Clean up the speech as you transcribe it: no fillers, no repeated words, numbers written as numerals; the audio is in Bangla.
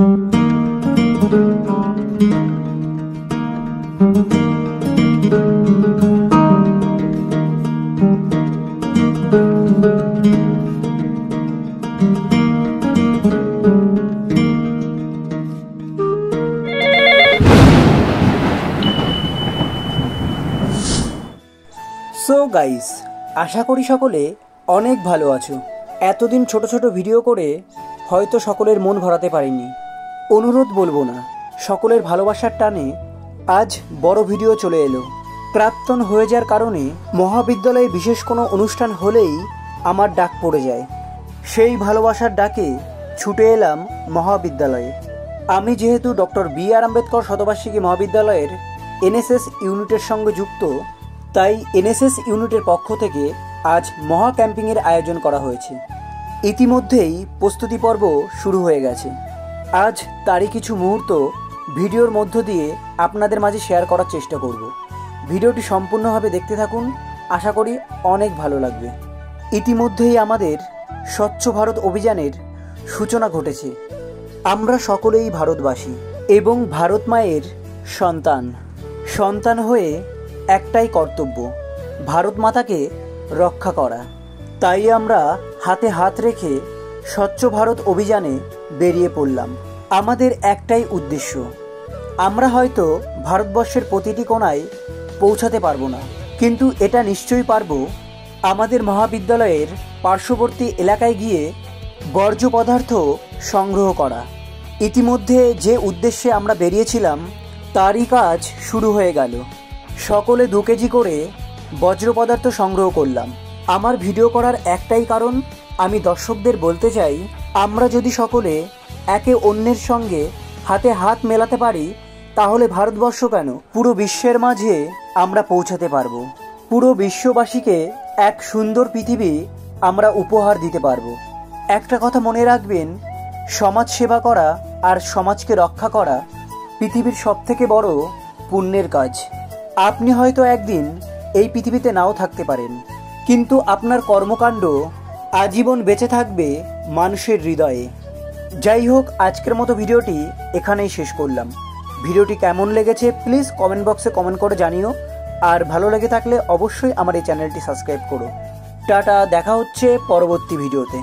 সো গাইস, আশা করি সকলে অনেক ভালো আছো। এতদিন ছোট ছোট ভিডিও করে হয়তো সকলের মন ভরাতে পারিনি। অনুরোধ বলবো না, সকলের ভালোবাসার টানে আজ বড় ভিডিও চলে এলো। প্রাক্তন হয়ে যাওয়ার কারণে মহাবিদ্যালয়ে বিশেষ কোনো অনুষ্ঠান হলেই আমার ডাক পড়ে যায়। সেই ভালোবাসার ডাকে ছুটে এলাম মহাবিদ্যালয়ে। আমি যেহেতু ডক্টর বি.আর. আম্বেদকর শতবার্ষিকী মহাবিদ্যালয়ের এনএসএস ইউনিটের সঙ্গে যুক্ত, তাই এনএসএস ইউনিটের পক্ষ থেকে আজ মহা ক্যাম্পিংয়ের আয়োজন করা হয়েছে। ইতিমধ্যেই প্রস্তুতি পর্ব শুরু হয়ে গেছে। আজ তারই কিছু মুহূর্ত ভিডিওর মধ্য দিয়ে আপনাদের মাঝে শেয়ার করার চেষ্টা করব। ভিডিওটি সম্পূর্ণভাবে দেখতে থাকুন, আশা করি অনেক ভালো লাগবে। ইতিমধ্যেই আমাদের স্বচ্ছ ভারত অভিযানের সূচনা ঘটেছে। আমরা সকলেই ভারতবাসী এবং ভারত মায়ের সন্তান হয়ে একটাই কর্তব্য, ভারত মাতাকে রক্ষা করা। তাই আমরা হাতে হাত রেখে স্বচ্ছ ভারত অভিযানে বেরিয়ে পড়লাম। আমাদের একটাই উদ্দেশ্য, আমরা হয়তো ভারতবর্ষের প্রতিটি কোণায় পৌঁছাতে পারবো না, কিন্তু এটা নিশ্চয়ই পারবো আমাদের মহাবিদ্যালয়ের পার্শ্ববর্তী এলাকায় গিয়ে বর্জ্য পদার্থ সংগ্রহ করা। ইতিমধ্যে যে উদ্দেশ্যে আমরা বেরিয়েছিলাম তারই কাজ শুরু হয়ে গেল। সকলে 2 কেজি করে বজ্র পদার্থ সংগ্রহ করলাম। আমার ভিডিও করার একটাই কারণ, আমি দর্শকদের বলতে চাই, আমরা যদি সকলে একে অন্যের সঙ্গে হাতে হাত মেলাতে পারি তাহলে ভারতবর্ষ কেন, পুরো বিশ্বের মাঝে আমরা পৌঁছাতে পারবো। পুরো বিশ্ববাসীকে এক সুন্দর পৃথিবী আমরা উপহার দিতে পারবো। একটা কথা মনে রাখবেন, সমাজ সেবা করা আর সমাজকে রক্ষা করা পৃথিবীর সবথেকে বড় পুণ্যের কাজ। আপনি হয়তো একদিন এই পৃথিবীতে নাও থাকতে পারেন, কিন্তু আপনার কর্মকাণ্ড আজীবন বেঁচে থাকবে মানুষের হৃদয়ে। যাই হোক, আজকের মতো ভিডিওটি এখানেই শেষ করলাম। ভিডিওটি কেমন লেগেছে প্লিজ কমেন্ট বক্সে কমেন্ট করে জানিও, আর ভালো লেগে থাকলে অবশ্যই আমার এই চ্যানেলটি সাবস্ক্রাইব করো। টাটা, দেখা হচ্ছে পরবর্তী ভিডিওতে।